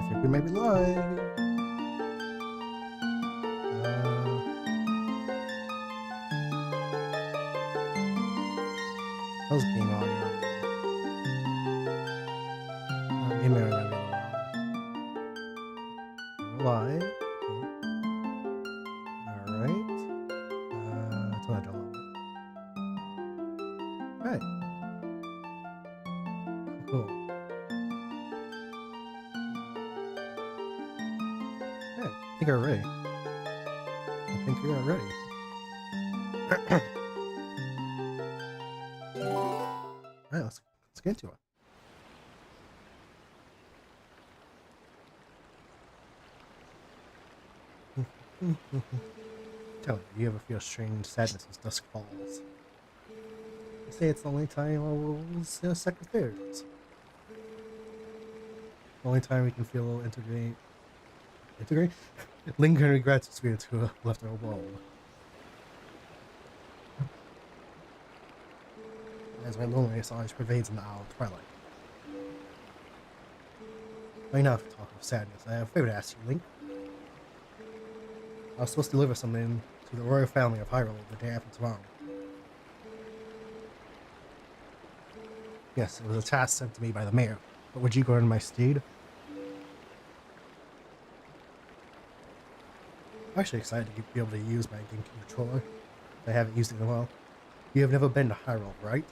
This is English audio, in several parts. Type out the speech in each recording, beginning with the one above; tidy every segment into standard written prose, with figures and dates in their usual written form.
think we might be live. How's game audio? Game audio might be a little loud. We're live. Alright. Turn that down a little bit. Alright. Cool. Hey, I think we're ready. I think we are ready. Alright, let's get into it. Tell me, do you ever feel strange sadness as dusk falls? They say it's the only time our world's in a second phase. The only time we can feel integrate? Lingering regrets experience who left our world. As my loneliness always pervades in the hour of twilight. Right now, to talk of sadness, I have a favor to ask you, Link. I was supposed to deliver something to the royal family of Hyrule the day after tomorrow. Yes, it was a task sent to me by the mayor, but would you go in my stead? I'm actually excited to be able to use my GameCube controller. I haven't used it in a while. You have never been to Hyrule, right?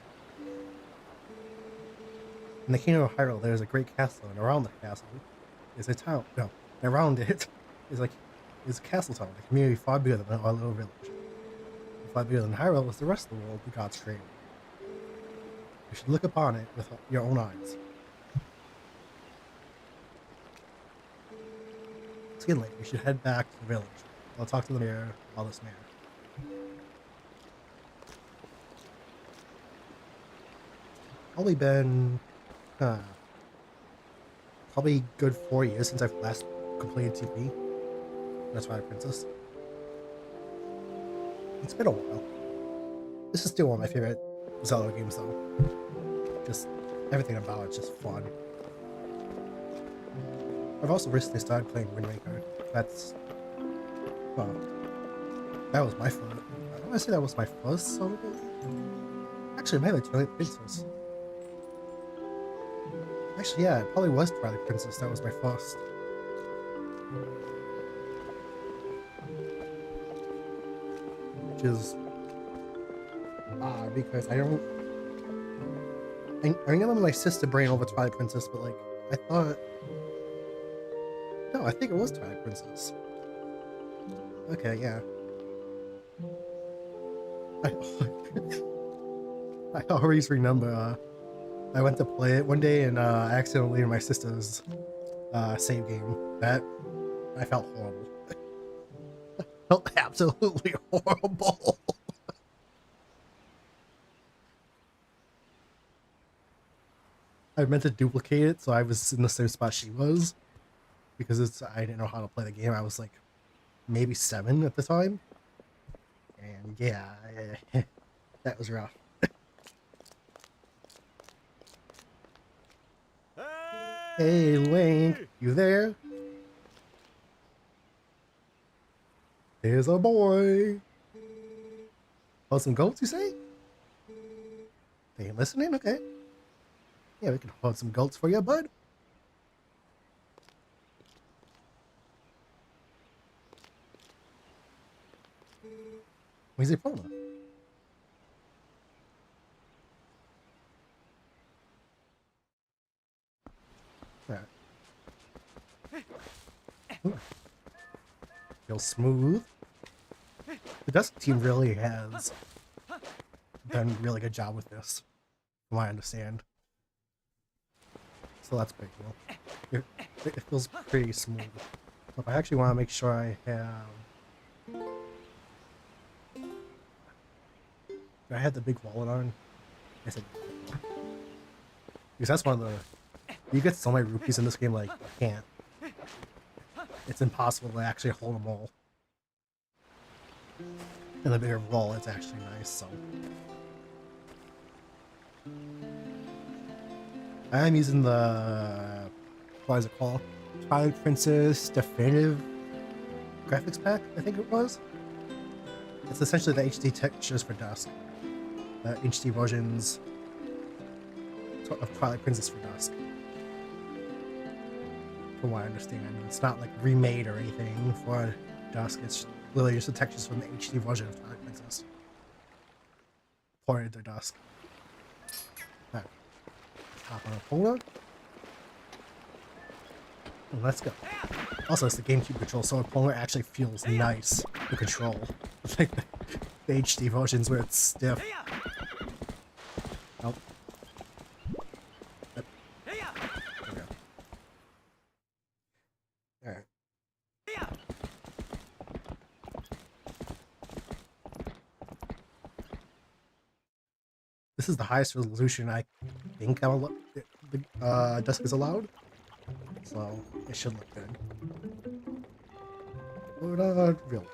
In the kingdom of Hyrule, there is a great castle, and around the castle is a town. No, around it is a castle town, a community far bigger than our little village. Far bigger than Hyrule is the rest of the world, the gods created. You should look upon it with your own eyes. It's getting late. We should head back to the village. I'll talk to the mayor about this matter. Only been probably good 4 years since I've last completed TP. That's why Princess. It's been a while. This is still one of my favorite Zelda games though. Just everything about it's just fun. I've also recently started playing Wind Waker. That's that was my first. I want to say that was my first Zelda game. Actually, maybe Twilight Princess. Actually, yeah, it probably was Twilight Princess. That was my first. Which is odd because I don't. I remember my sister bringing over Twilight Princess, but like I thought. No, I think it was Twilight Princess. Okay, yeah. I always remember. I went to play it one day and I accidentally in my sister's save game. That I felt horrible. I felt absolutely horrible. I meant to duplicate it, so I was in the same spot she was, because I didn't know how to play the game. I was like maybe 7 at the time, and yeah, that was rough. Hey, Link, you there? There's a boy. Oh, some goats, you say? They ain't listening? Okay. Yeah, we can hold some goats for you, bud. Where's your phone? Feels smooth. The Dusk team really has done a really good job with this, from what I understand. So that's pretty cool. It feels pretty smooth. But I actually want to make sure I have. Do I have the big wallet on? I said, because that's one of the. You get so many rupees in this game, like, you can't. It's impossible to actually hold them all. And the bigger roll, it's actually nice, so. I'm using the, what is it called? Twilight Princess Definitive Graphics Pack, I think it was. It's essentially the HD textures for Dusk. The HD versions of Twilight Princess for Dusk. From what I understand. It's not like remade or anything for Dusk. It's literally just the textures from the HD version of Twilight Princess. Ported to Dusk. Alright. Hop on a polo. Let's go. Also, it's the GameCube control, so a polar actually feels nice to control. Like the HD versions where it's stiff. Nope. There we go. Alright. This is the highest resolution I think Dusk is allowed. So it should look good. Village.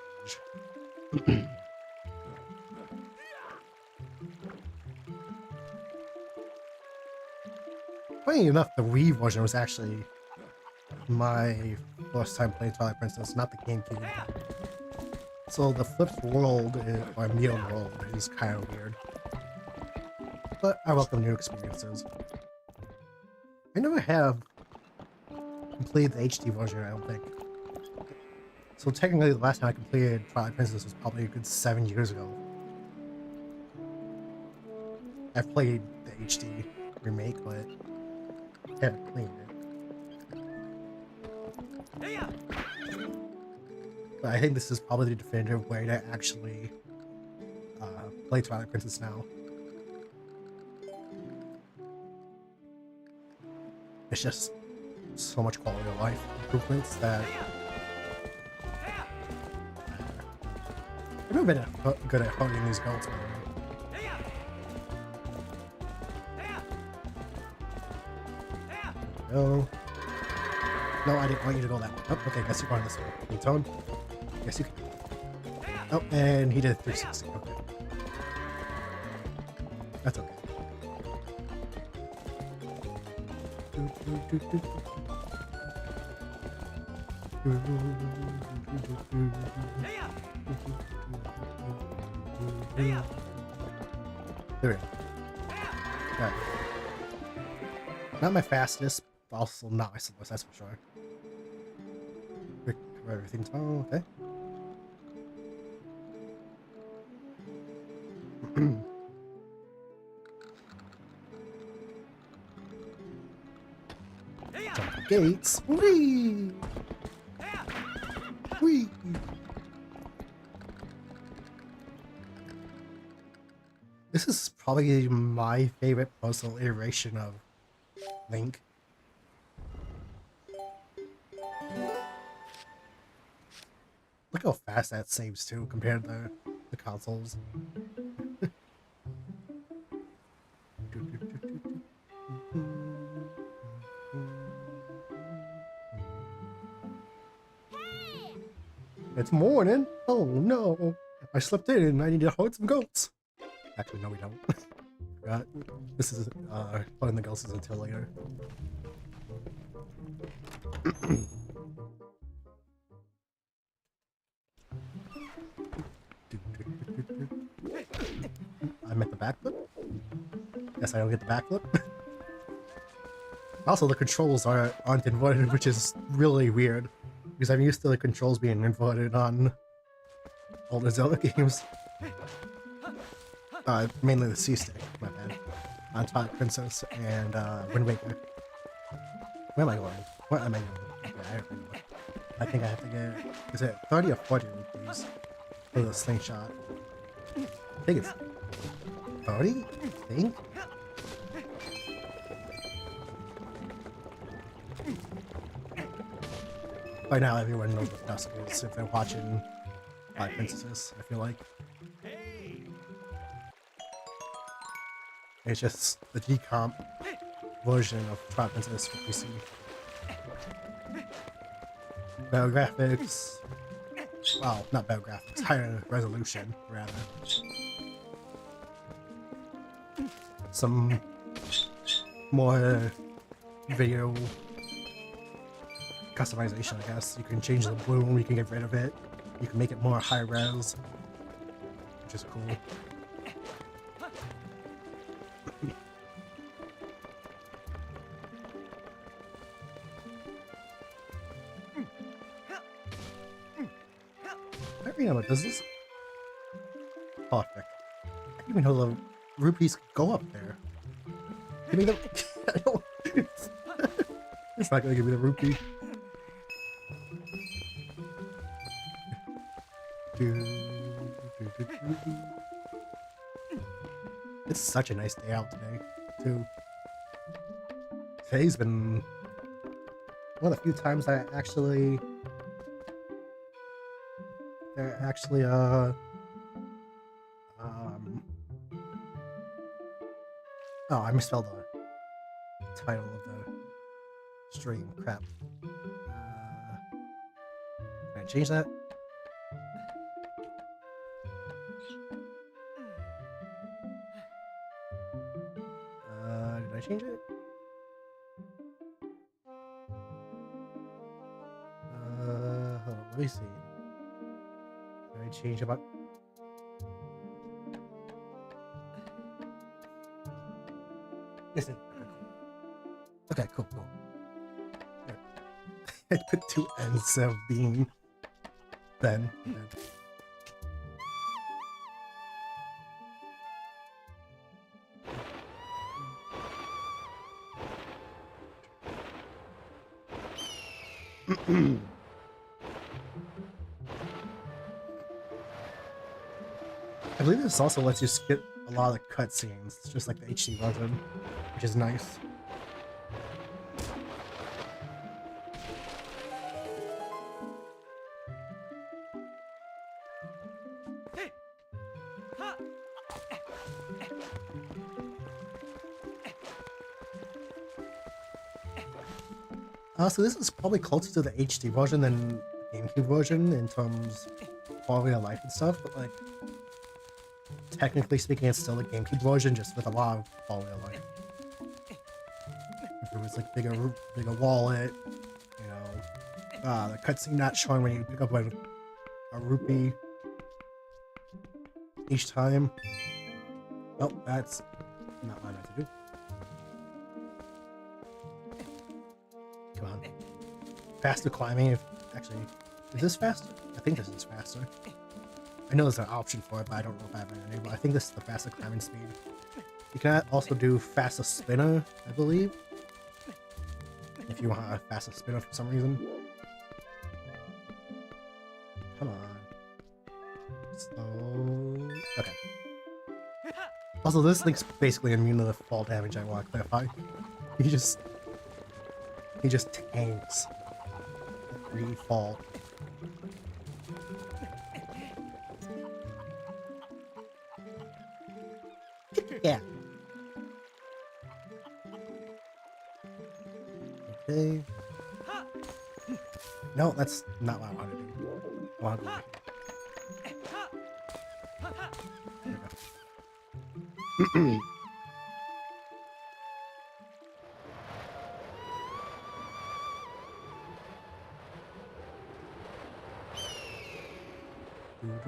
Funny enough, the Wii version was actually my first time playing Twilight Princess, not the GameCube. So the flipped world, or mirrored world, is kind of weird. But I welcome new experiences. I never have completed the HD version, I don't think. So technically the last time I completed Twilight Princess was probably a good 7 years ago. I've played the HD remake, but I haven't played it. But I think this is probably the definitive way to actually play Twilight Princess now. It's just so much quality of life improvements that I've never been good at hunting these goats, man. No. No, I didn't want you to go that way. Oh, okay, guess you're going this way. Can you tell him? Yes, you can. Oh, and he did 360. Okay. That's okay. There we go. Alright. Not my fastest, but also not my slowest, that's for sure. Recover everything. Oh, okay. Jump the gates. Whee! Whee! This is probably my favorite puzzle iteration of Link. Look how fast that saves too compared to the consoles. It's morning. Oh no, I slept in and I need to hunt some goats. Actually, no, we don't. Forgot. This is playing the goats until later. I meant the backflip. Guess I don't get the backflip. Also, the controls aren't inverted, which is really weird because I'm used to the controls being inverted on all the Zelda games. Mainly the C-stick, my bad. On Twilight Princess and Wind Waker. Where am I going? Where am I going? Yeah, I don't know. I think I have to get... Is it 30 or 40 rupees for the slingshot? I think it's 30? I think? By now everyone knows what Dusk is if they're watching Twilight Princesses, I feel like. It's just the decomp version of Twilight Princess for PC. Better graphics. Well, not better graphics, higher resolution, rather. Some more video customization, I guess. You can change the bloom, you can get rid of it, you can make it more high res, which is cool. I don't know, does this... Oh, frick. I didn't even know the rupees could go up there. Give me the... I don't... It's not gonna give me the rupee. It's such a nice day out today, too. Today's been one of the few times I actually... Oh, I misspelled the title of the stream. Crap. Can I change that? Did I change it? Hold on, let me see. Did I change about... Yes, okay, cool. I put two N's instead of being Ben. I believe this also lets you skip a lot of the cutscenes, just like the HD version, which is nice. So this is probably closer to the HD version than the GameCube version in terms of quality of life and stuff, but like, technically speaking, it's still the GameCube version, just with a lot of quality of life. If there was like bigger wallet, you know, the cutscene not showing when you pick up like a rupee each time. Oh, that's not what I meant to do. Come on. Faster climbing, if actually, is this faster? I think this is faster. I know there's an option for it, but I don't know if I have it enabled. I think this is the faster climbing speed. You can also do faster spinner, I believe. If you want a faster spinner for some reason. Come on. So... Okay. Also, this link's basically immune to the fall damage, I want to clarify. He just tanks free fall. Yeah. Okay. No, that's not what I want to do. I want to go back. There we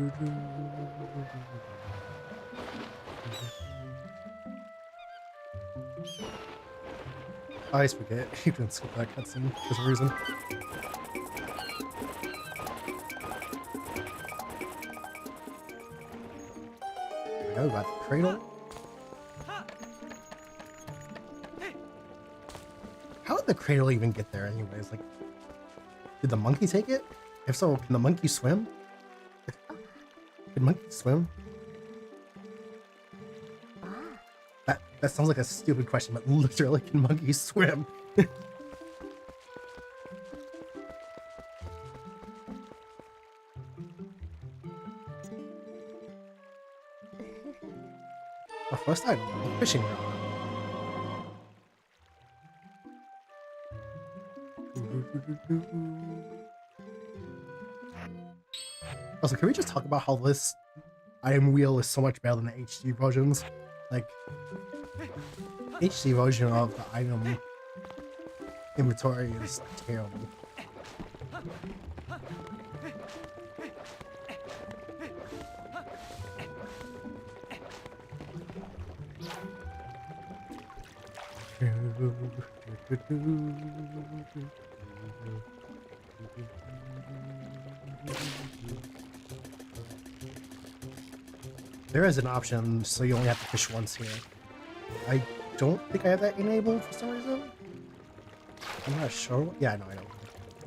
go. I always forget you can skip that cutscene for some reason. There we go, got the cradle. How did the cradle even get there anyways? Like, did the monkey take it? If so, can the monkey swim? Can monkeys swim? That sounds like a stupid question, but literally, can monkeys swim? Well, first I fishing rod. Also, can we just talk about how this item wheel is so much better than the HD versions? Like, HD version of the item inventory is terrible. There is an option, so you only have to fish once here. I don't think I have that enabled for some reason. I'm not sure. Yeah, no, I don't.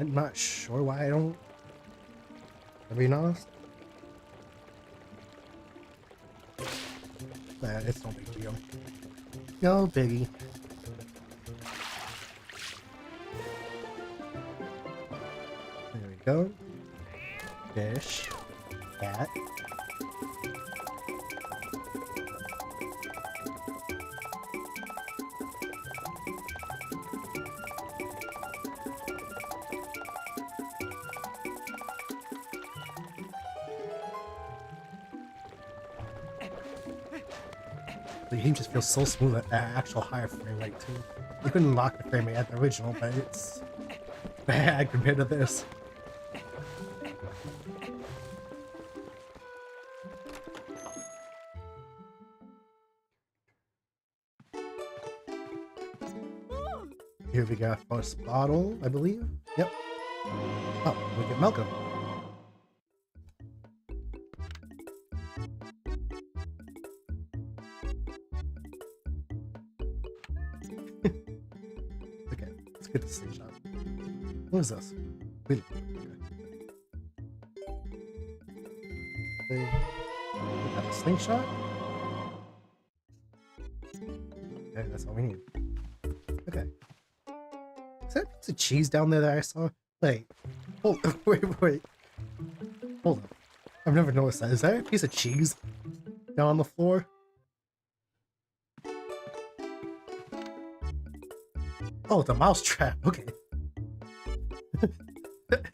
I'm not sure why I don't. To be honest. But it's no big deal. No biggie. There we go. Fish. Cat. The game just feels so smooth at that actual higher frame rate too. You couldn't lock the frame rate at the original, but it's bad compared to this. Here we got first bottle, I believe. Yep. Oh, we get Malcolm. Okay, let's get the slingshot. What is this? Wait. Okay. We got a slingshot. Okay, that's all we need. Okay. Is that a piece of cheese down there that I saw? Wait. Hold wait. Hold on. I've never noticed that. Is that a piece of cheese down on the floor? Oh, it's a mouse trap. Okay.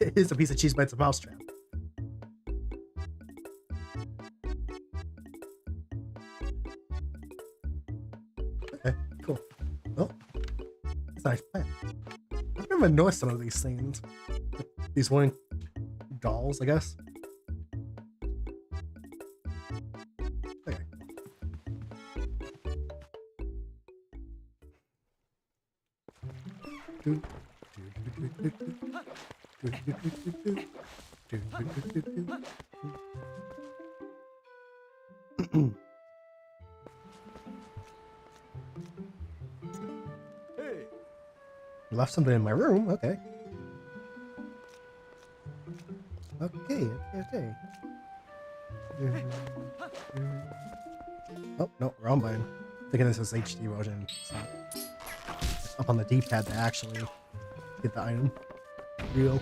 It is a piece of cheese, but it's a mouse trap. Okay, cool. Oh, it's a nice plant. I've never noticed some of these things. These wooden dolls, I guess. Okay. You left something in my room. Okay. Okay. Oh, no, wrong button. Thinking this is HD version. So it's up on the D-pad to actually get the item. Real.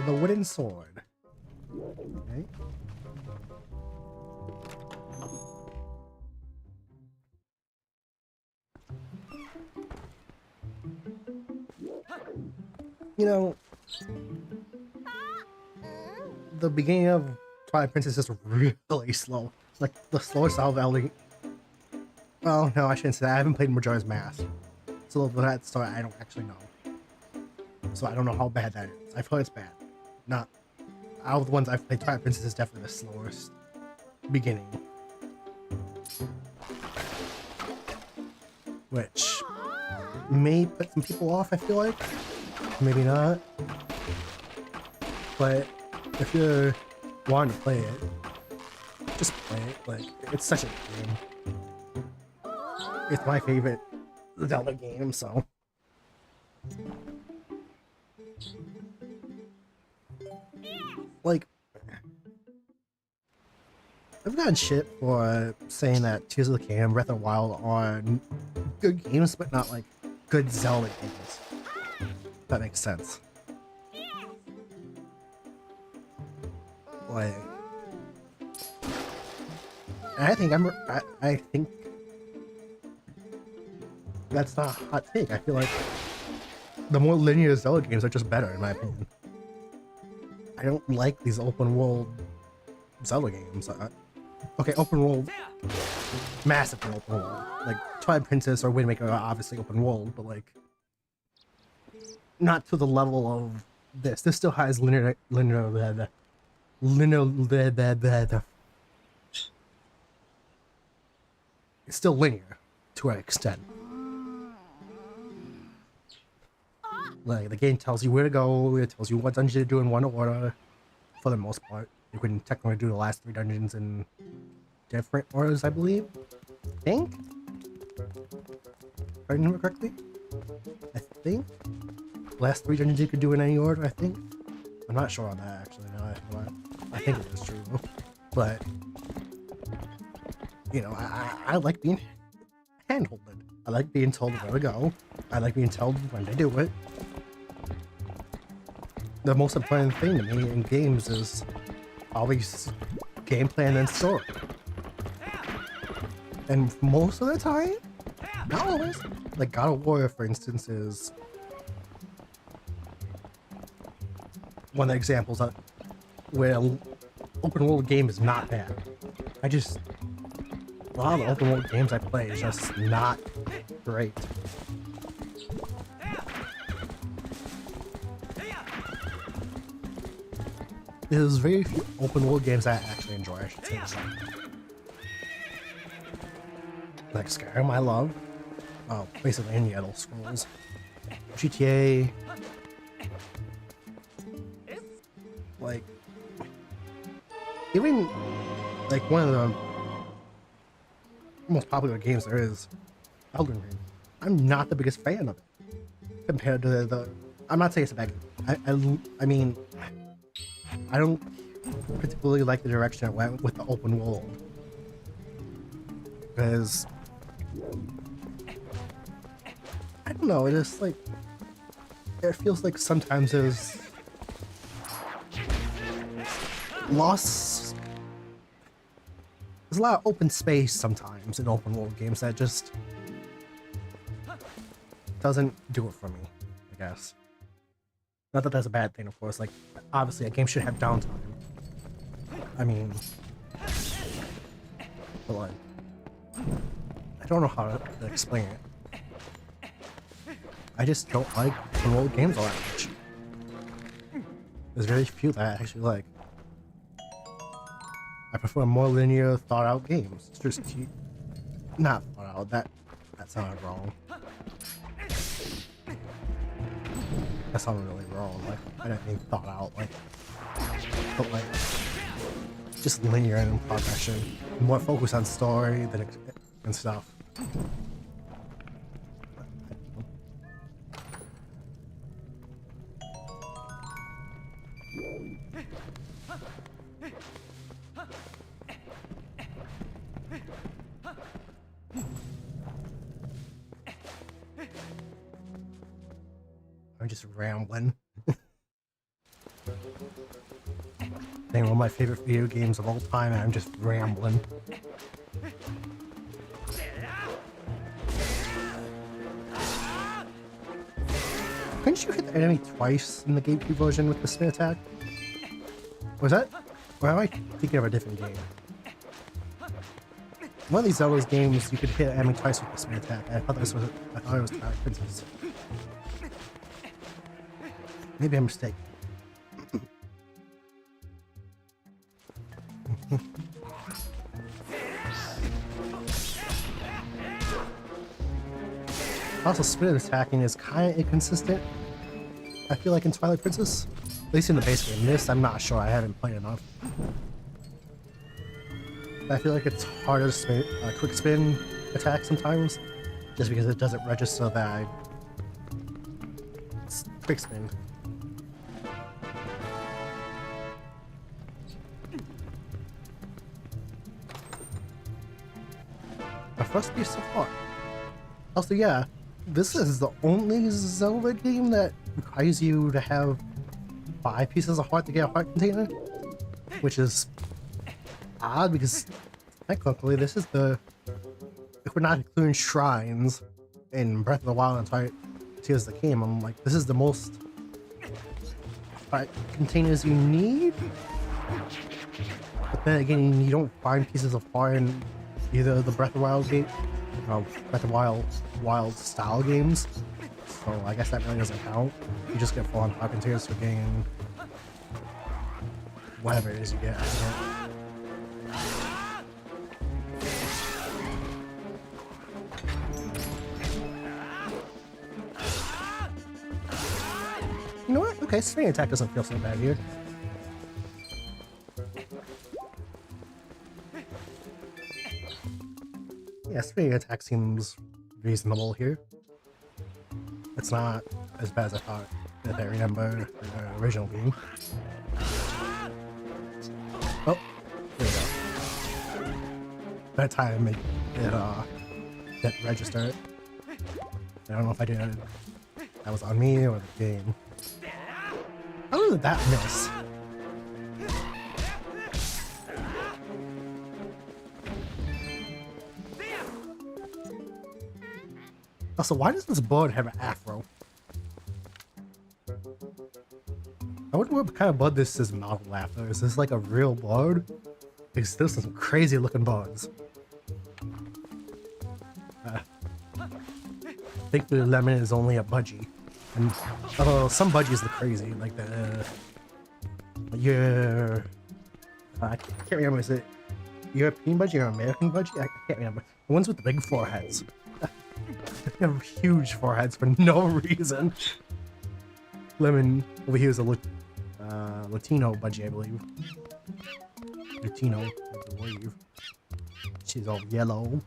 The wooden sword. Okay. You know, the beginning of Twilight Princess is really slow. Like the slowest out of Ellie. Well, no, I shouldn't say that. I haven't played Majora's Mask, so that story I don't actually know. So I don't know how bad that is. I've heard it's bad. Not out of the ones I've played, Twilight Princess is definitely the slowest beginning. Which may put some people off, I feel like. Maybe not. But if you're wanting to play it, just play it. Like, it's such a good game. It's my favorite Zelda game, so. Like, I've gotten shit for saying that Tears of the Kingdom, Breath of the Wild are good games, but not like good Zelda games. If that makes sense. Like, I think that's not a hot take. I feel like the more linear Zelda games are just better, in my opinion. I don't like these open world Zelda games. Okay, open world, massive open world. Like Twilight Princess or Wind Waker are obviously open world, but like not to the level of this. This still has linear. It's still linear to an extent. Like the game tells you where to go, it tells you what dungeon to do in one order. For the most part, you can technically do the last 3 dungeons in different orders, I believe. I think, if I remember correctly. I think last 3 dungeons you could do in any order. I think. I'm not sure on that actually. No, I think it is true, but you know, I like being handholded. I like being told where to go. I like being told when to do it. The most important thing to me in games is always gameplay and then story. And most of the time, not always, like God of War, for instance, is one of the examples of where an open world game is not bad. A lot of the open world games I play is just not great. There's very few open world games I actually enjoy, I should say. Like Skyrim, I love. Oh, basically any Elder Scrolls. GTA. Like, even like one of the most popular games there is, Elden Ring. I'm not the biggest fan of it compared to the. I'm not saying it's a bad game. I mean, I don't particularly like the direction it went with the open world, because I don't know. It just like it feels like sometimes there's lost. There's a lot of open space sometimes in open world games that just doesn't do it for me, I guess. Not that that's a bad thing, of course. Like, obviously, a game should have downtime. I mean, but like, I don't know how to explain it. I just don't like open world games all that much. There's very few that I actually like. I prefer more linear, thought-out games. It's just not thought out. That sounded wrong. That sounded really wrong. Like, I didn't mean thought out. Like, but like, just linear in progression. More focus on story than and stuff. I'm just rambling. Saying one of my favorite video games of all time, and I'm just rambling. Couldn't you hit the enemy twice in the GameCube version with the spin attack? Was that? Or am I thinking of a different game? One of these Zelda's games, you could hit an enemy twice with the spin attack. I thought it was Twilight Princess. Maybe I'm mistaken. Also, spin attacking is kind of inconsistent. I feel like in Twilight Princess, at least in the base game. This, I'm not sure. I haven't played enough. But I feel like it's harder to spin, quick spin attack sometimes, just because it doesn't register that it's quick spin. My first piece so far. Also, yeah, this is the only Zelda game that requires you to have 5 pieces of heart to get a heart container, which is odd because technically this is the, if we're not including shrines in Breath of the Wild and Tears of the Kingdom, I'm like, this is the most containers you need. But then again, you don't find pieces of fire in either the Breath of the Wild game, Breath of the Wild style games. So I guess that really doesn't count. You just get full-on fire containers for getting whatever it is you get. You know what? Okay, swing attack doesn't feel so bad here. Yeah, swing attack seems reasonable here. It's not as bad as I thought, if I remember the original game. Oh, there we go. That time it didn't register it. I don't know if I did it. That was on me or the game. How did that miss? Also, why does this bird have an afro? I wonder what kind of bird this is modeled after. Is this like a real bird? Because there's some crazy looking birds. Thankfully, Lemon is only a budgie. And some budgies look crazy, like the I can't remember, is it European budgie or American budgie? I can't remember. The ones with the big foreheads. They have huge foreheads for no reason. Lemon over here is a Latino budgie, I believe. Latino, I believe. She's all yellow.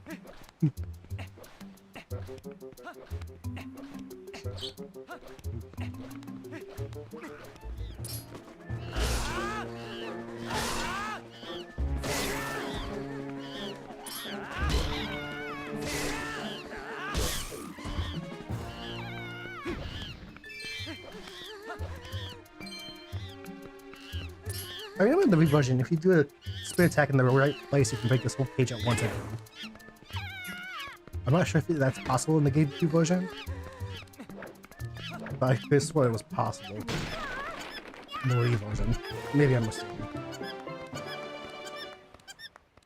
I remember the Wii version, if you do a spin attack in the right place, you can break this whole page at once again. I'm not sure if that's possible in the GameCube version, but I could have sworn it was possible in the Wii version. Maybe I'm mistaken.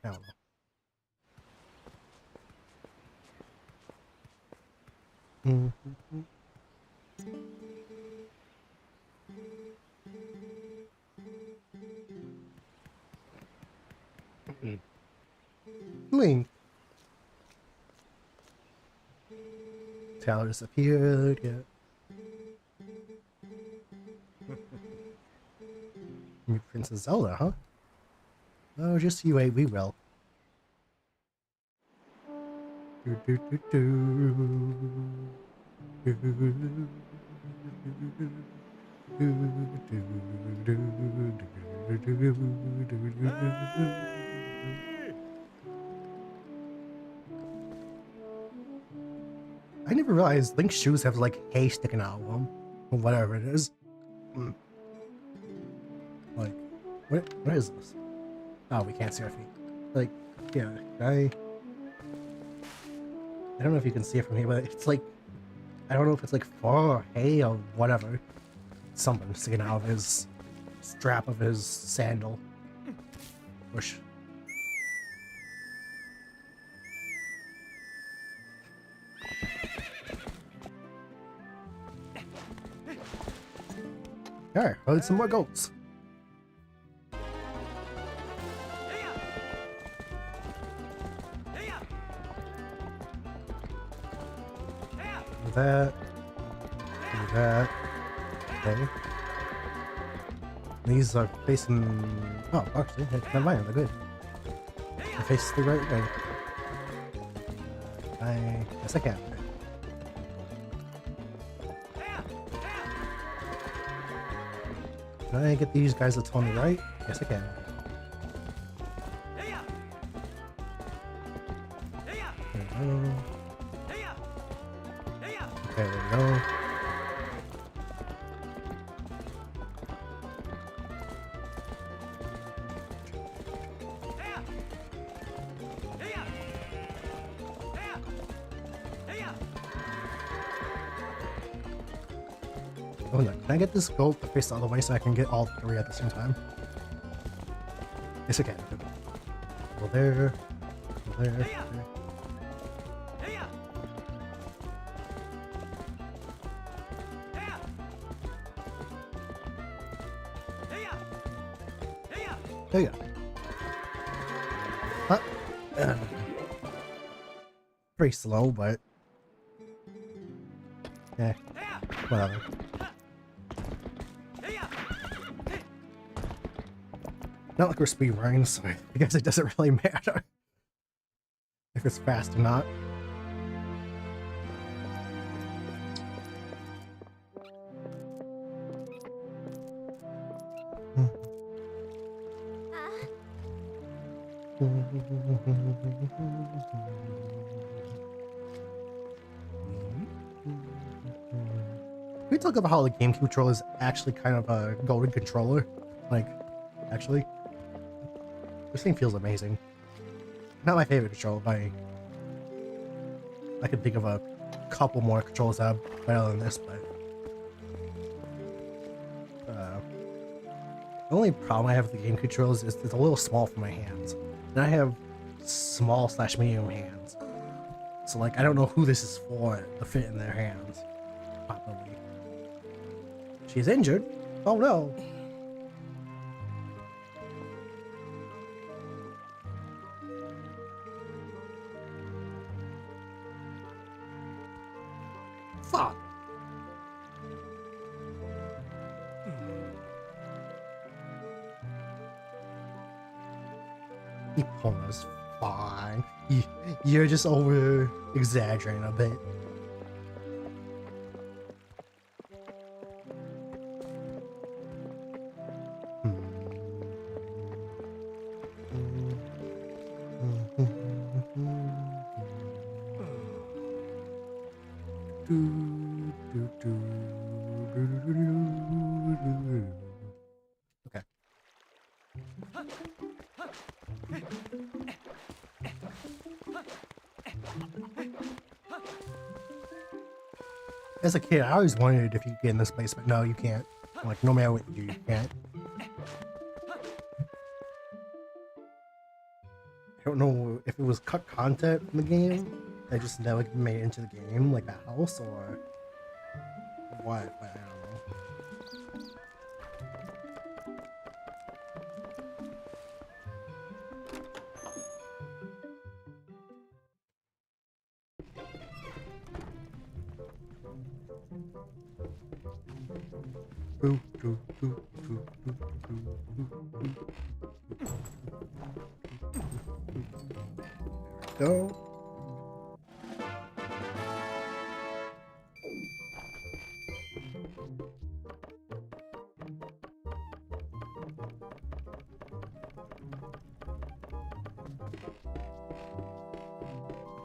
I don't know. Link. Tower disappeared, yeah. New Princess Zelda, huh? Oh, just you wait, we will. I never realized Link's shoes have like hay sticking out of them, or whatever it is. Like, what is this? Oh, we can't see our feet. Like, yeah, I don't know if you can see it from here, but it's like, I don't know if it's like fur or hay or whatever. Something sticking out of his strap of his sandal. Whoosh. Alright, let's some more goats. Do that. Do that. Okay. These are facing... Oh, actually, never mind, they're good. They face the right way. I guess I can. Can I get these guys that's on the right? Yes, I can. There we go. Okay, there we go. Oh no, can I get this goat to face the other way so I can get all three at the same time? Yes, I can. Go there. Go there. There. There you go. Pretty slow, but yeah, whatever. Not like we're speedrunning, so I guess it doesn't really matter if it's fast or not. Can we talk about how the GameCube controller is actually kind of a golden controller? Like, actually, this thing feels amazing. Not my favorite controller, but I can think of a couple more controllers that are better than this, but the only problem I have with the GameCube controllers is it's a little small for my hands. And I have small/medium hands. So like I don't know who this is for to fit in their hands properly. She's injured? Oh no. Fuck. Epona's fine. You're just over exaggerating a bit. Okay. As a kid, I always wondered if you could get in this place, but no, you can't. Like, no matter what you do, you can't. I don't know if it was cut content from the game that just never made it into the game, like that house, or what, but I don't know. Go.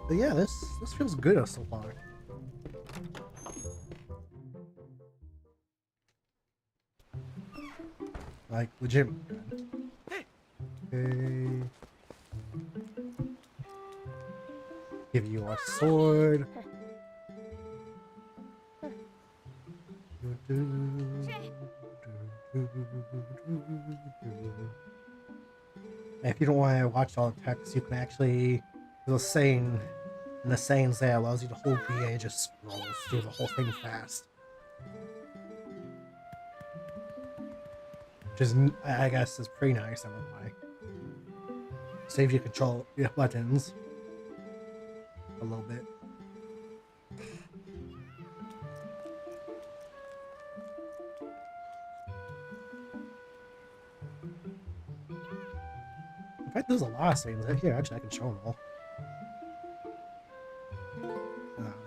But yeah, this feels good so far. Like legit. Okay. Give you a sword. If you don't want to watch all the text, you can actually, there's a saying, and the sayings there allows you to hold B and it just scrolls through the whole thing fast. Which is, I guess, is pretty nice, I won't lie. Saves you control your buttons a little bit. In fact, there's a lot of sayings right here. Actually, I can show them all.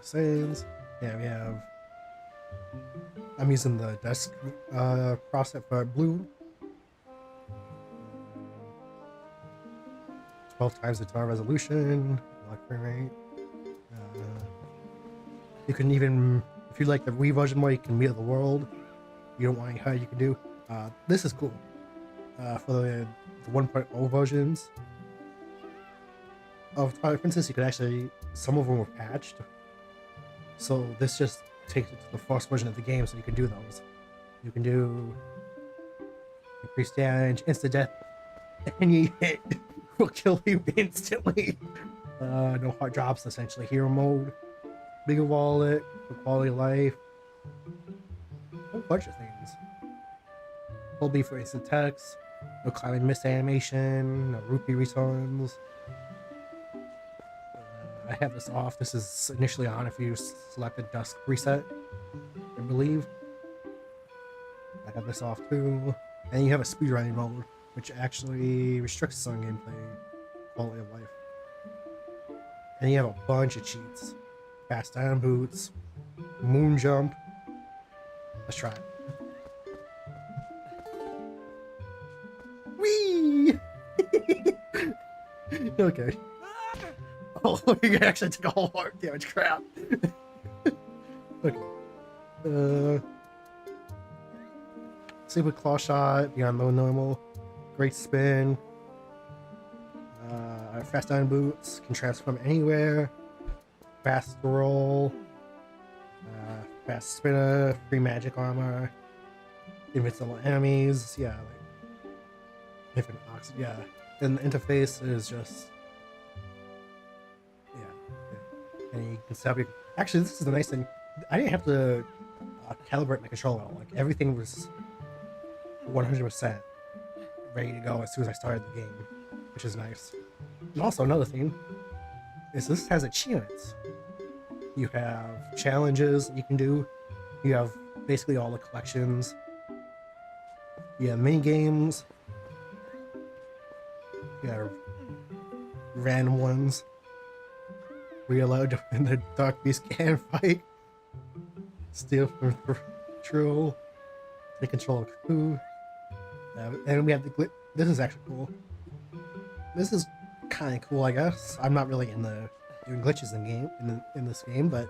Sayings. Yeah, we have. I'm using the Dusk process for blue. 12 times the tower resolution. Lock frame rate. You can even, if you like the Wii version where you can mirror the world, you don't want any HUD, you can do. This is cool. For the 1.0 versions of Twilight Princess, you could actually, some of them were patched. So this just takes it to the first version of the game so you can do those. You can do increased damage, instant death, any hit will kill you instantly. No hard drops, essentially. Hero mode, bigger wallet, for quality of life, a whole bunch of things. Hold B for instant text, no climbing miss animation, no rupee returns. I have this off. This is initially on if you select the Dusk reset, I believe. I have this off too. And you have a speedrunning mode, which actually restricts some gameplay quality of life. And you have a bunch of cheats. Fast down boots, moon jump. Let's try it. Whee! Okay. Oh, you actually took a whole heart damage. Crap. Okay. Super claw shot, beyond low normal, great spin. Fast down boots, can transform anywhere. Fast roll. Fast spinner, free magic armor. Invincible enemies. Yeah, like different oxygen. Yeah, and the interface is just. Yeah. And you can set up your. Actually, this is the nice thing. I didn't have to calibrate my controller. Like everything was 100% ready to go as soon as I started the game, which is nice. And also another thing is this has achievements. You have challenges you can do. You have basically all the collections. You have mini games. You have random ones. We're allowed to win the Dark Beast can fight. Steal from Patrol. Take control of Coup. And we have the glitch. This is actually cool. This is kind of cool, I guess. I'm not really into doing glitches in this game, but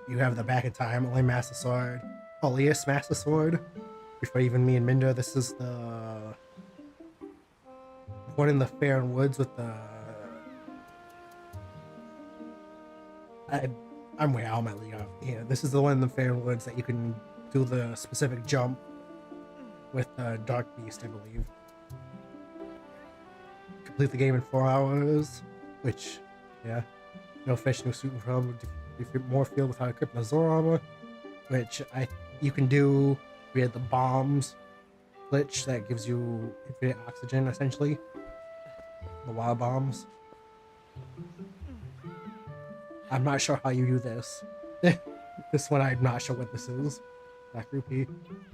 you have the back in time, only Master Sword, Alias Master Sword. Before even me and Minda, this is the one in the Fair and Woods with the. I'm way out of my league. Yeah, this is the one in the Fair and Woods that you can do the specific jump with the Dark Beast, I believe. Complete the game in 4 hours, which, yeah, no fish, no suit, and problem. Defeat more field without equipping the Zor armor, which you can do via the bombs glitch that gives you infinite oxygen, essentially. The wild bombs. I'm not sure how you do this. This one, I'm not sure what this is. Black Rupee.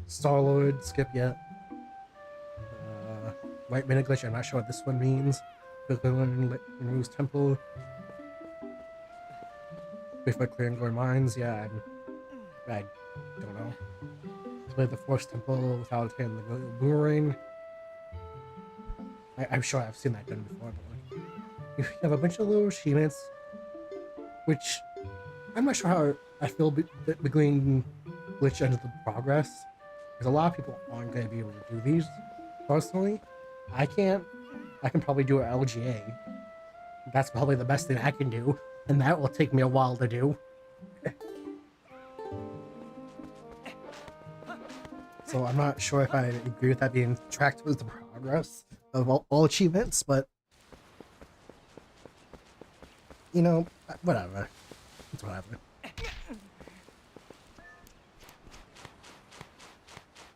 Star-Lord, skip yet. White Minute Glitch, I'm not sure what this one means. Removes Temple. Before clearing Glory Mines, yeah, I don't know. Play the Force Temple without hitting the Boomerang. I'm sure I've seen that done before, but like, you have a bunch of little achievements, which I'm not sure how I feel between glitch under the progress, because a lot of people aren't going to be able to do these. Personally, I can't. I can probably do an LGA. That's probably the best thing I can do, and that will take me a while to do. So I'm not sure if I agree with that being tracked with the progress of all achievements, but you know, whatever. It's whatever.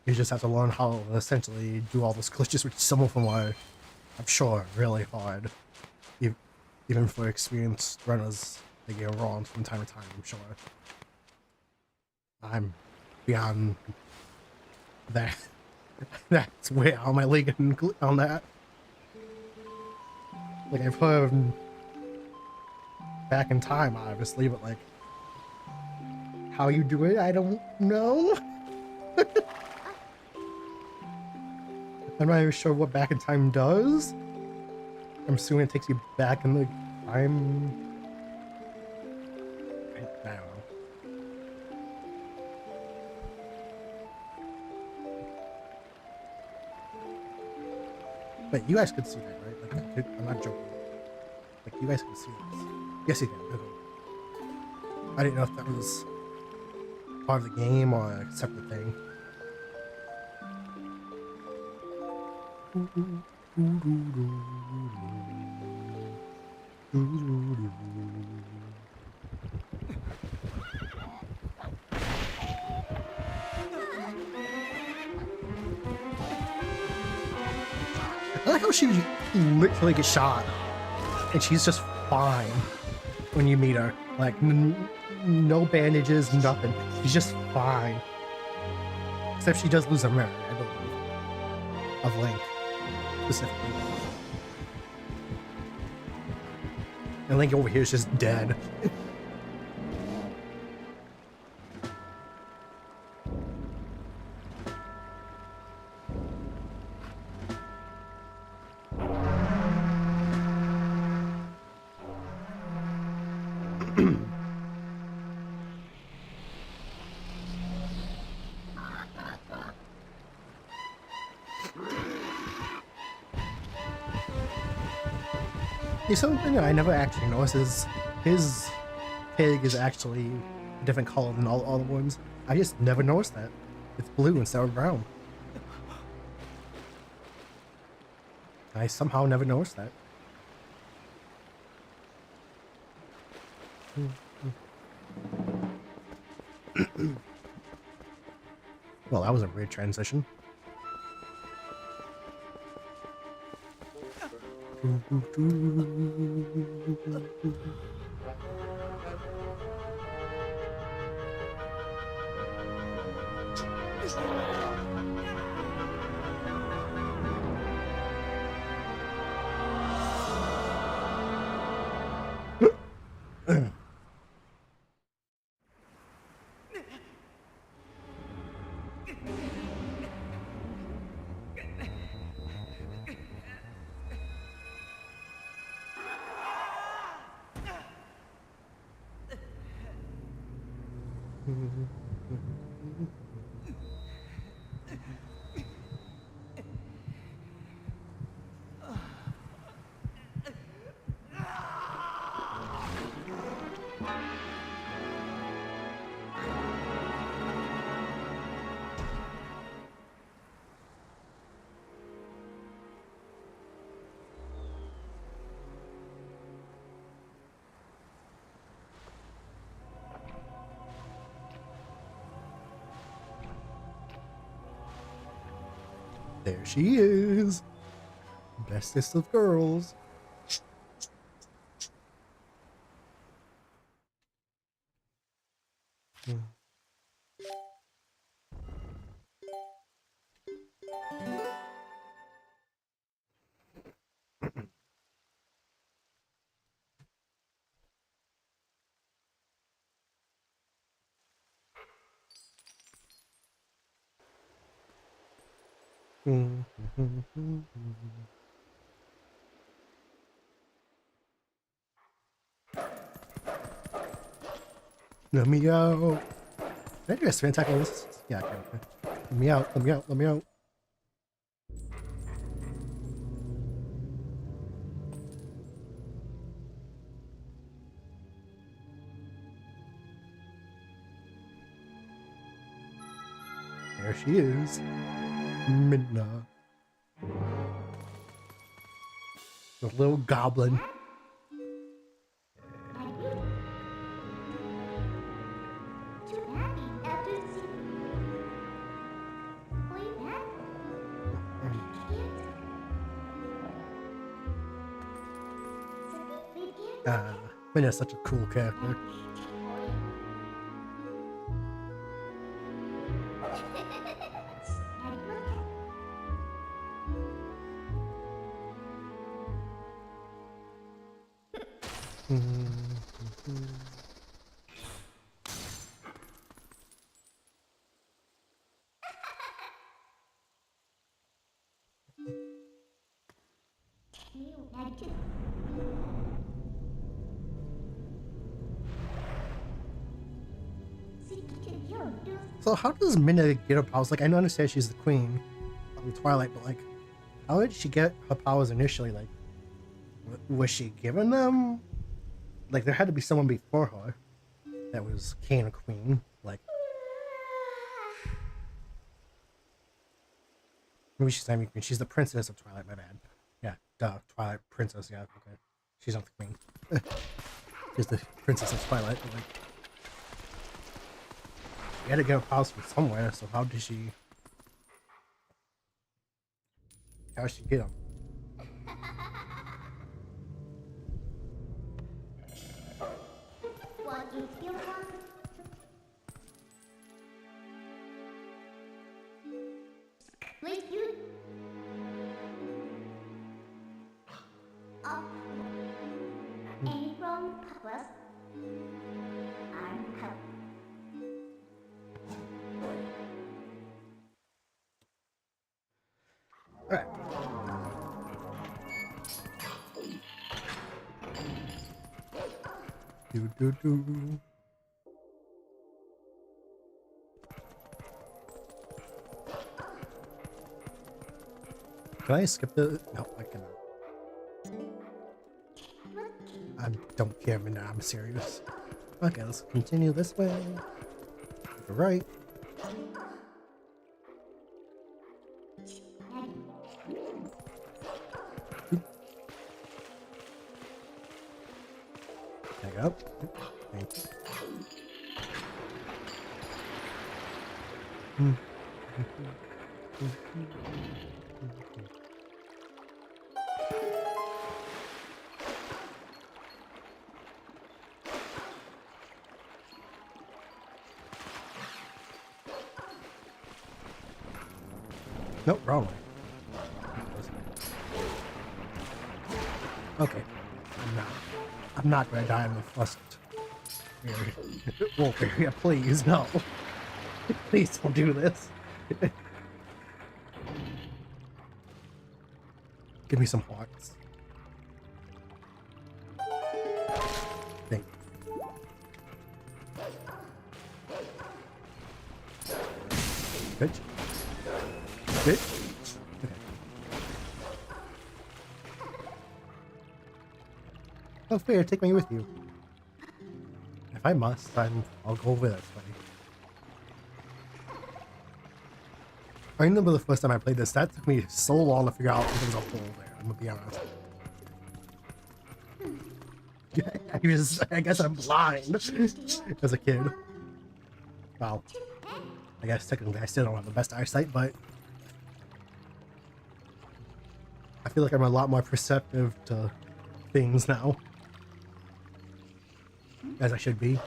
You just have to learn how to essentially do all those glitches, which some of them are, I'm sure, really hard. Even for experienced runners, they get wrong from time to time, I'm sure. I'm beyond that. That's way out of my league on that. Like, I've heard back in time, obviously, but like, how you do it, I don't know. I'm not even sure what back in time does. I'm assuming it takes you back in the time. I don't know. But you guys could see that, right? Like, I'm not joking. Like, you guys can see this. Yes, you can. Okay. I didn't know if that was part of the game or a separate thing. I like how she literally gets shot, and she's just fine when you meet her. Like, no bandages, nothing. She's just fine. Except she does lose a memory, I believe. Of Link, specifically. And Link over here is just dead. Something that I never actually noticed is his pig is actually a different color than all the ones. I just never noticed that. It's blue instead of brown. I somehow never noticed that. Well, that was a weird transition. There she is. Bestest of girls. Let me out. Did I do a spin attack on this? Yeah, I can. Let me out, let me out, let me out. There she is. Midna. The little goblin. Midna's such a cool character. So how does Midna get her powers? Like, I don't understand she's the queen of Twilight, but like, how did she get her powers initially? Like, was she given them? Like, there had to be someone before her that was king or queen. Like, Maybe she's not even queen. She's the princess of Twilight. My bad. Yeah, duh. Twilight princess. Yeah, okay. She's not the queen. She's the princess of Twilight. But like, she had to get a house from somewhere. So how did she? How did she get them? What if you want? With you? Up. Any from Purpose? I'm help. All right. Do. Can I skip the? No, I cannot. I don't care, man. I'm serious. Okay, let's continue this way. To the right. Back up. Thank you. Nope, wrong way. Okay. I'm not gonna die in the first area. Wolf area, please, no. Please don't do this. Give me some hearts. Thank you. Bitch. Bitch. Okay. Oh, fair, take me with you. If I must, then I'll go over this way. I remember the first time I played this, that took me so long to figure out if there was a hole there, I'm gonna be honest. I guess I'm blind as a kid. Wow. I guess technically I still don't have the best eyesight, but I feel like I'm a lot more perceptive to things now. As I should be.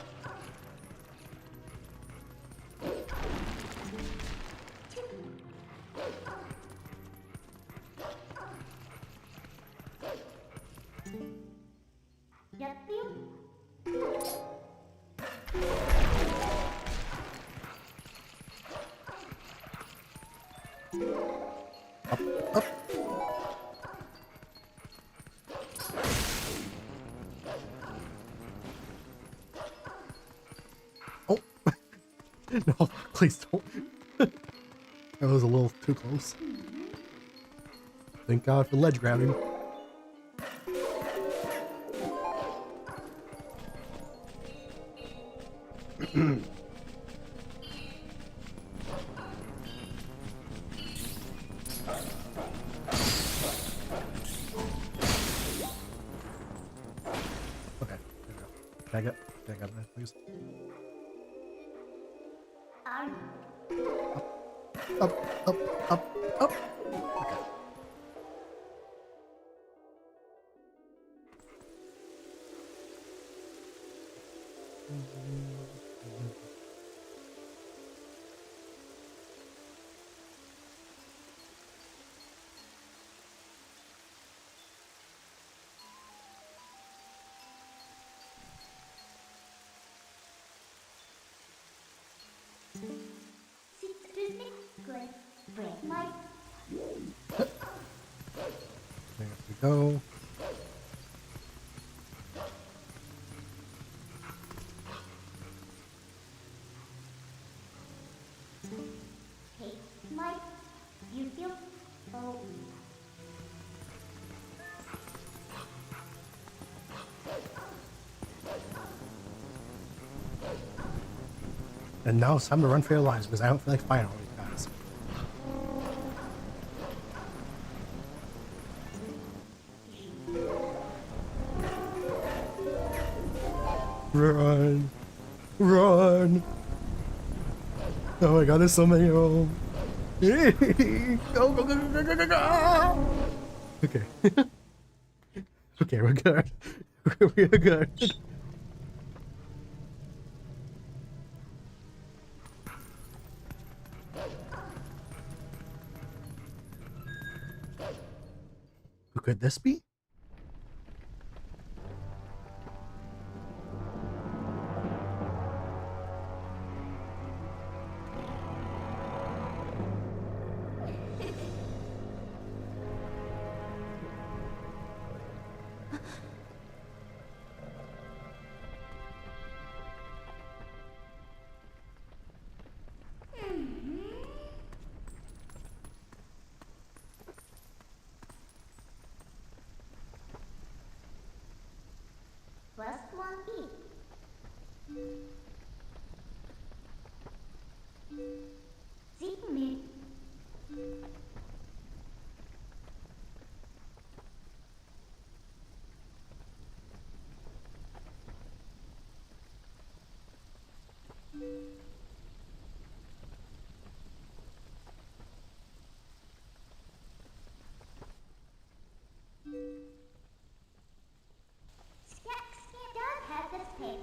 Up. Oh. No, please don't. That was a little too close. Thank God for ledge grabbing. Okay, there we go. Can I get that, please? Up. Okay. There we go. Hey, Mike, you feel? Oh. And now it's time to run for your lives because I don't feel like fighting all these guys. Run! Run! Oh my god, there's so many of them. Go, go, go, go, go, go, go! Okay. Okay, we're good. We're good. Who could this be? First one eat. Zip me. Don't have this pig.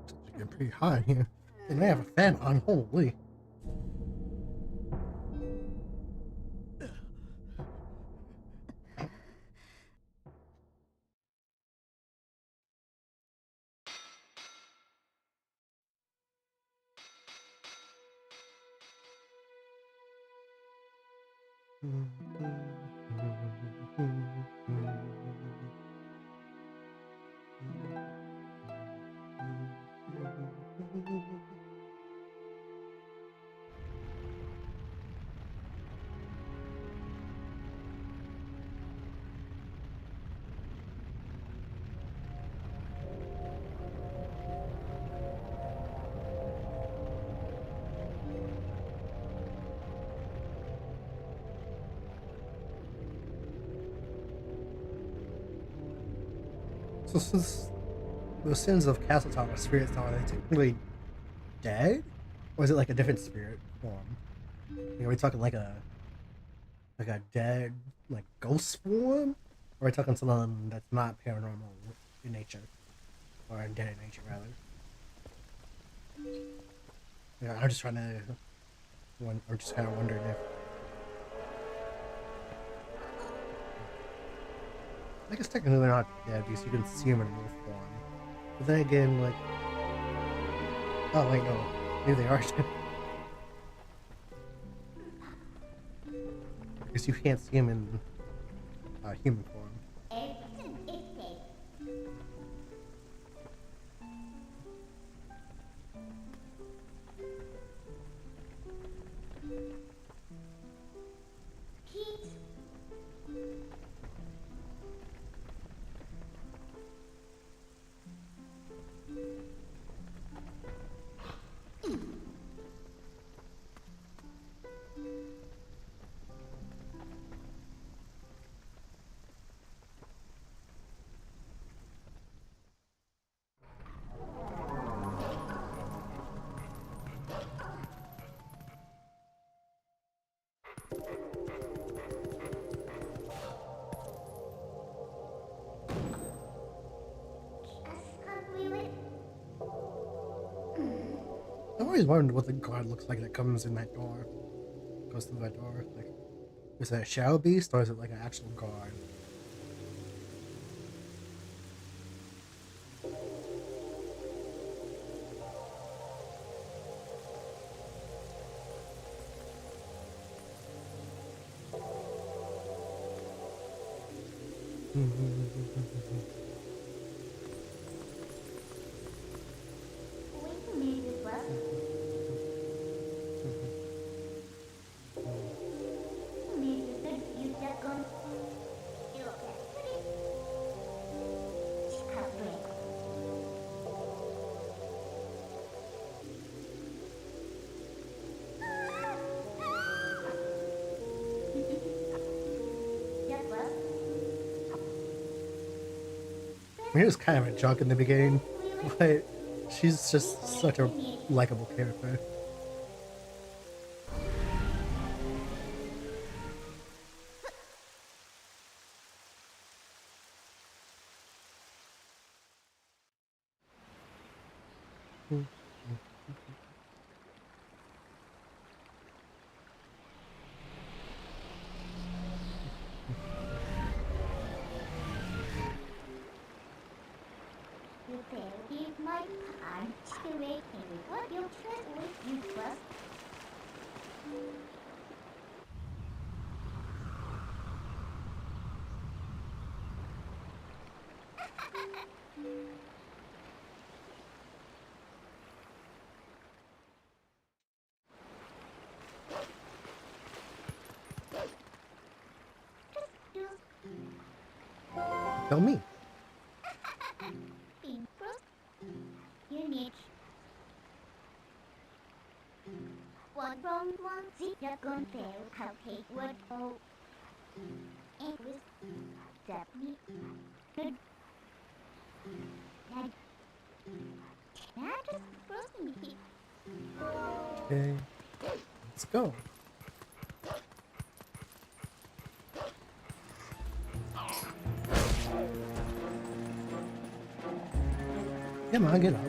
It's getting pretty hot here. They may have a fan on. Holy. So since the sins of Castletown or Spirit Town, are they technically dead? Or is it like a different spirit form? Are we talking like a dead like ghost form? Or are we talking something that's not paranormal in nature? Or undead in nature rather? Yeah, I'm just trying to or just kinda wondering if I guess technically they're not dead because you can see them in wolf form. But then again, like, oh wait, no, maybe they are dead. Because you can't see them in human form. Everything is safe. always wondered what the guard looks like that comes in that door. Goes through that door. Like, is it a shadow beast or is it like an actual guard? Wait a minute, Dusk. Maybe you just gonna look at it. Discovery. Yeah, Dusk. He was kind of a junk in the beginning, but she's just such a likable character. You better give my punch to wait and what you trust with you Dusk. Just Tell me. being first. You need one from one seat you're gonna fail. Calculate what oh and with that me good. Now just first me. Okay, let's go. Come on, get up.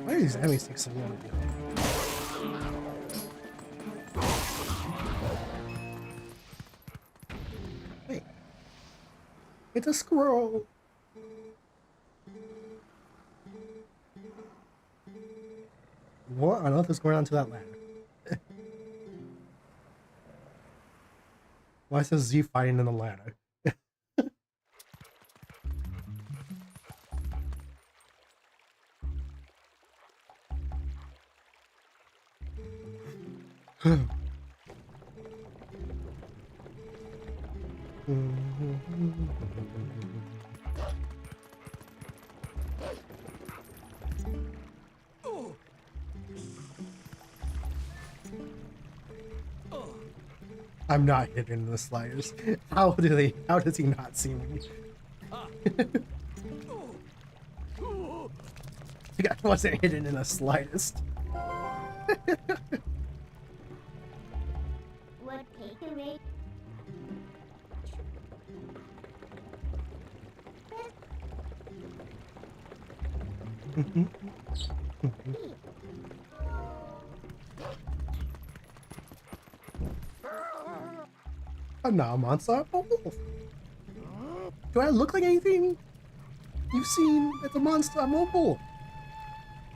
Why are these enemies take so long? Wait. It's a squirrel! What on earth is going on to that ladder? Why is Z fighting in the ladder? I'm not hidden in the slightest. How does he not see me? I wasn't hidden in the slightest. What take away? I'm not a monster, I'm a wolf. Do I look like anything you've seen as a monster? I'm a wolf.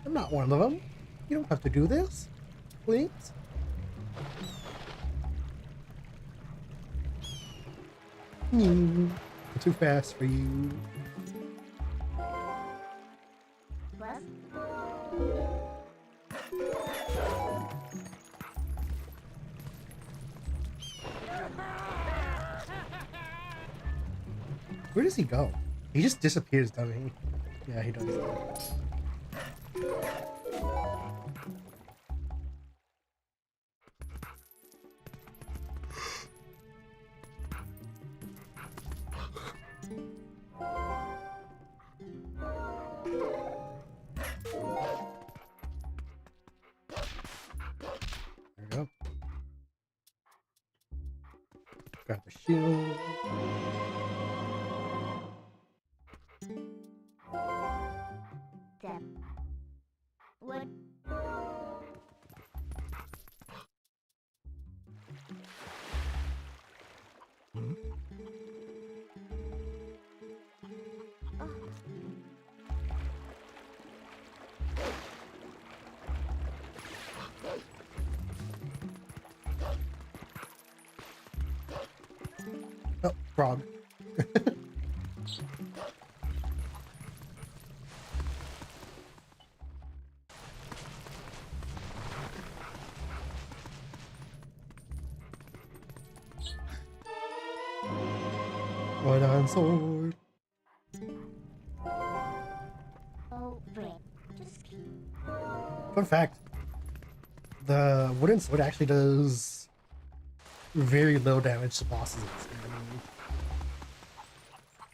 I'm not one of them. You don't have to do this. Please. I'm too fast for you. Plus, Where does he go? He just disappears, doesn't he? Yeah, he does. shield. Step. Wood. Oh. Oh, frog. White iron sword. Oh, bread. Just Fun fact: the wooden sword actually does very little damage to bosses in this game.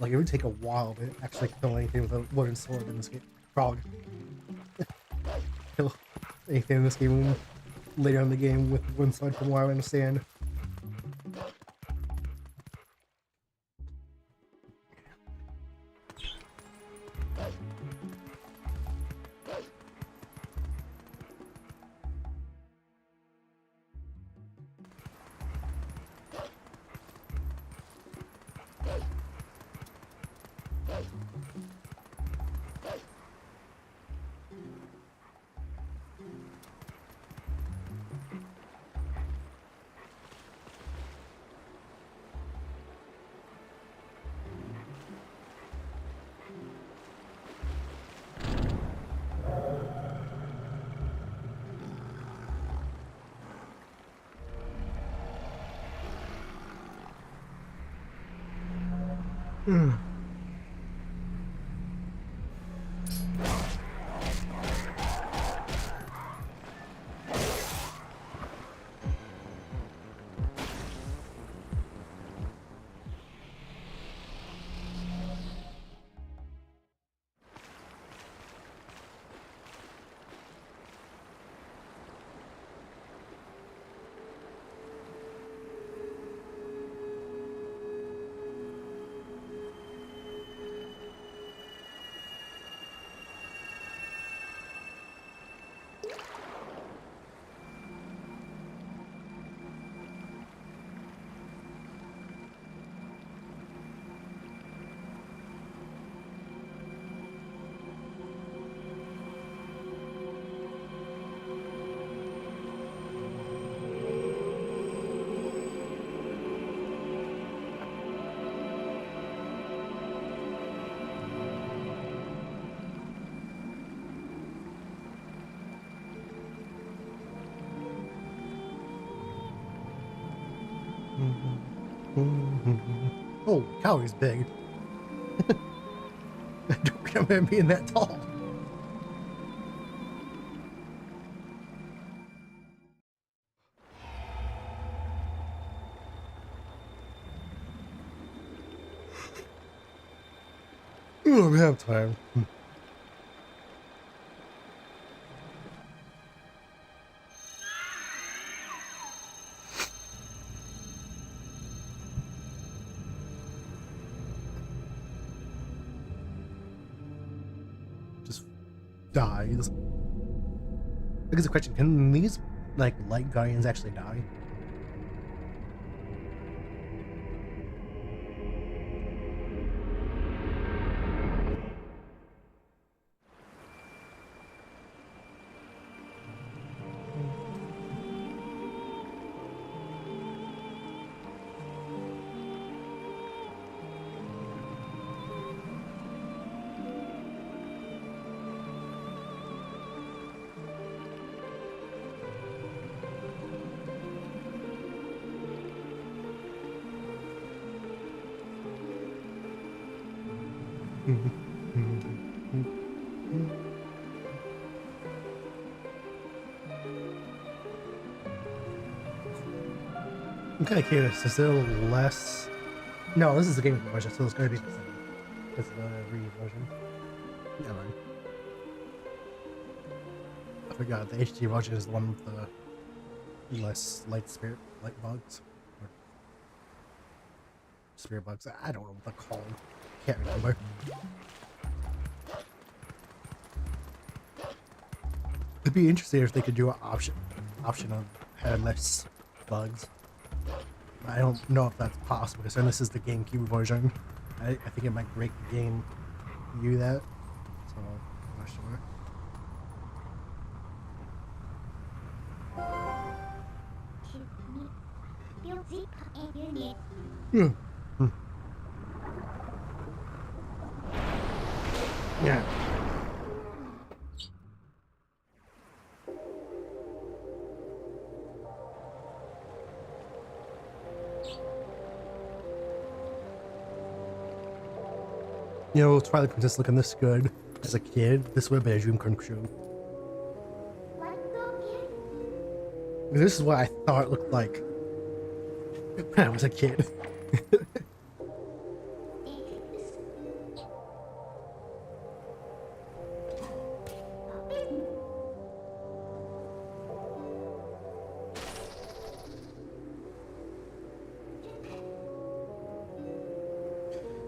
Like it would take a while to actually kill anything with a wooden sword in this game. Frog. Kill anything in this game later in the game with wooden sword, from what I understand. Oh, cow is big. I don't remember him being that tall. Oh, we have time. Just dies. I guess a question: can these like light guardians actually die? I'm kind of curious. Is there less? No, this is the game version, so it's going to be the same. It's the re version. Never mind. I forgot the HD version is the one with the less light spirit, light bugs. spirit bugs. I don't know what they're called. Can't remember. It'd be interesting if they could do an option of headless bugs. I don't know if that's possible because then this is the GameCube version. I think it might break the game to do that. So I'm not sure. Hmm. Hmm. Yeah. You know, Twilight Princess looking this good as a kid, this would have been a dream come true. This is what I thought it looked like when I was a kid.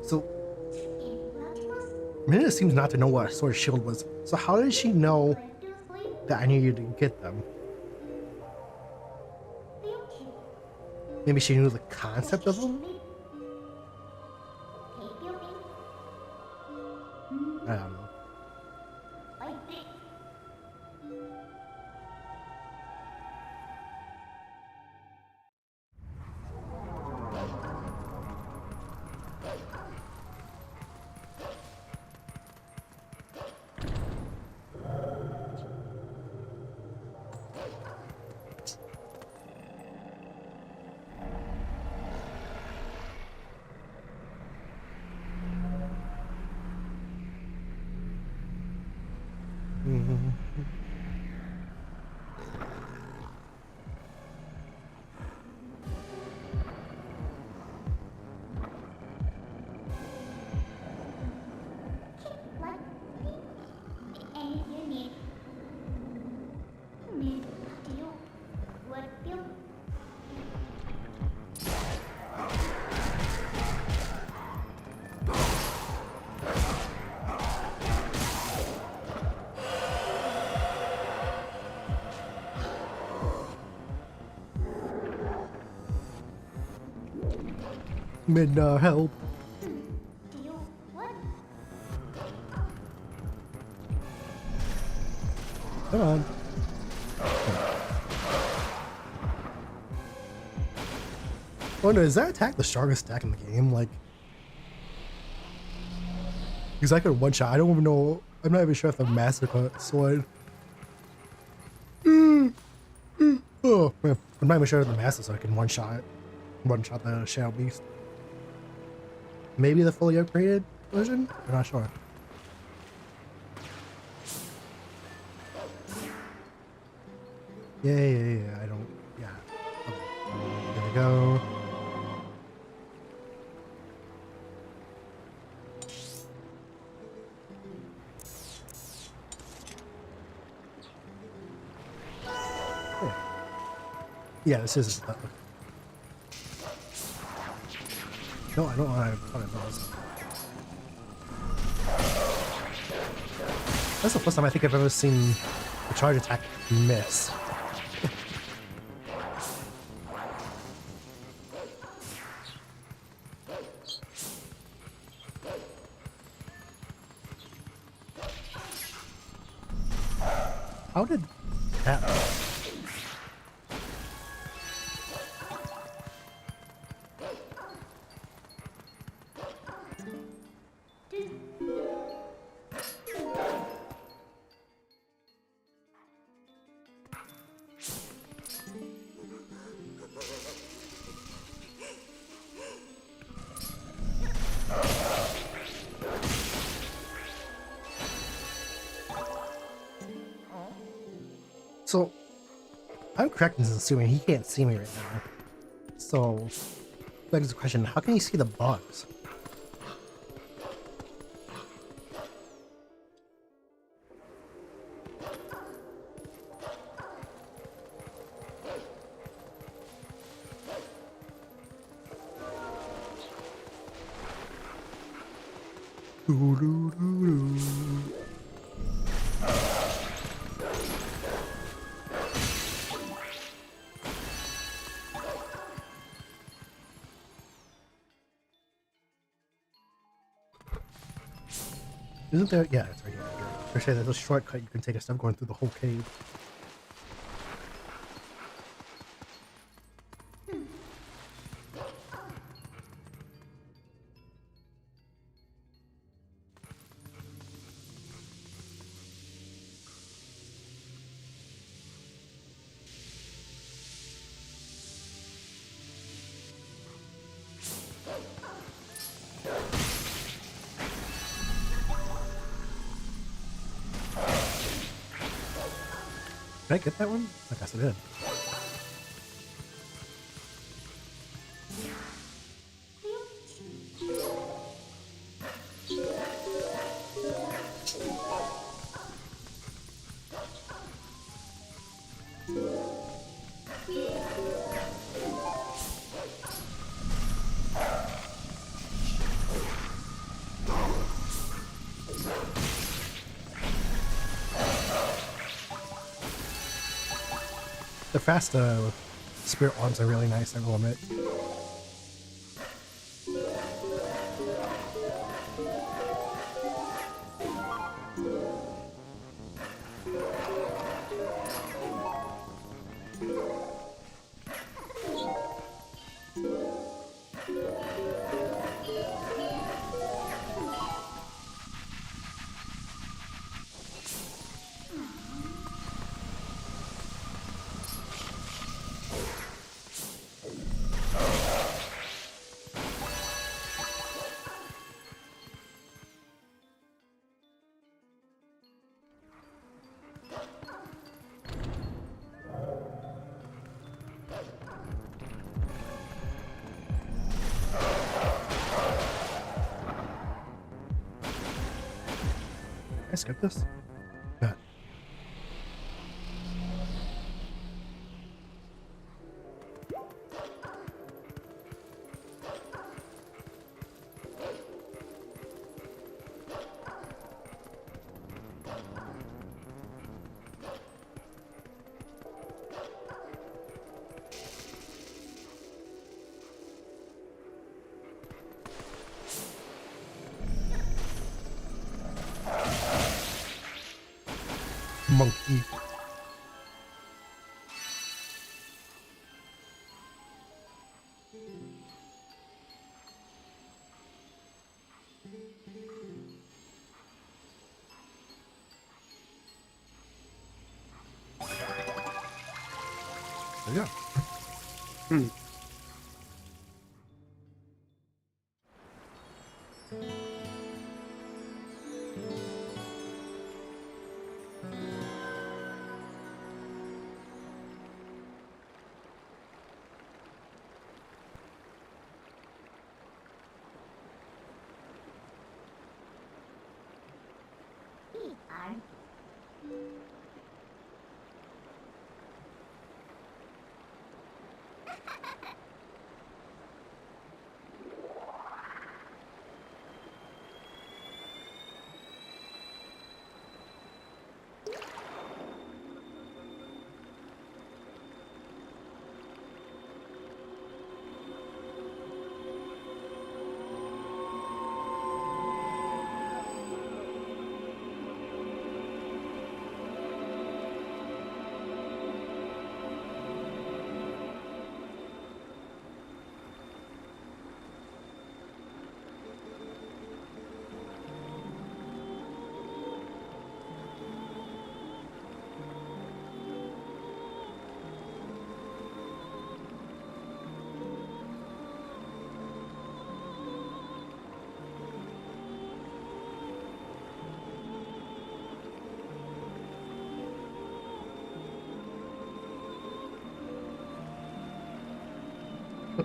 So, Minna seems not to know what a sword shield was. So how did she know that I needed to get them? Maybe she knew the concept of them? I don't know. Midna, help. Come on. Oh no, is that attack the strongest attack in the game? Like, because I could one shot. I don't even know. I'm not even sure if the Massacre Sword. Oh, man. I'm not even sure if the Master Sword can one shot the Shadow Beast. Maybe the fully upgraded version? I'm not sure. Yeah, I don't, yeah. Okay. There we go. Yeah, this is stuff. No, I don't want to put it those. That's the first time I think I've ever seen a charge attack miss. How did that work? So, I'm correct in assuming he can't see me right now. So, begs the question, how can he see the bugs? Doo-doo-doo-doo. Isn't there? Yeah, it's right here. For sure, there's a shortcut you can take instead of going through the whole cave. Did I get that one? I guess I did. The fast spirit orbs are really nice, I will admit. Can I skip this? Yeah. Monkey. There you go. Arm.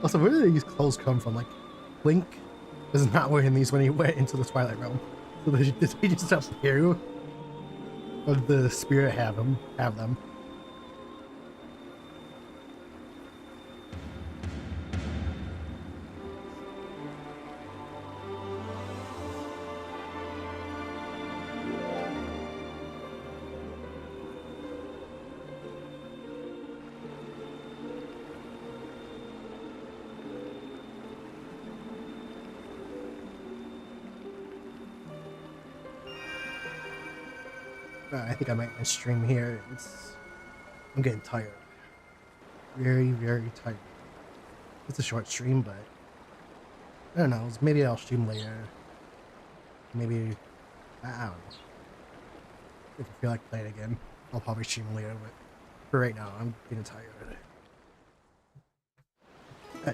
Also, where do these clothes come from? Like, Link is not wearing these when he went into the Twilight Realm. So did he just appear? Or did the spirit have them? I think I might end stream here. I'm getting tired. Very, very tired. It's a short stream, but I don't know. Maybe I'll stream later. Maybe I don't know. If I feel like playing again, I'll probably stream later. But for right now, I'm getting tired. Hey.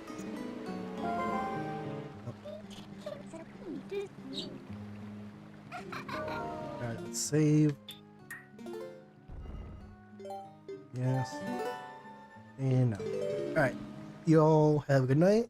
Alright, let's save. Yes. And no. Alright. You all have a good night.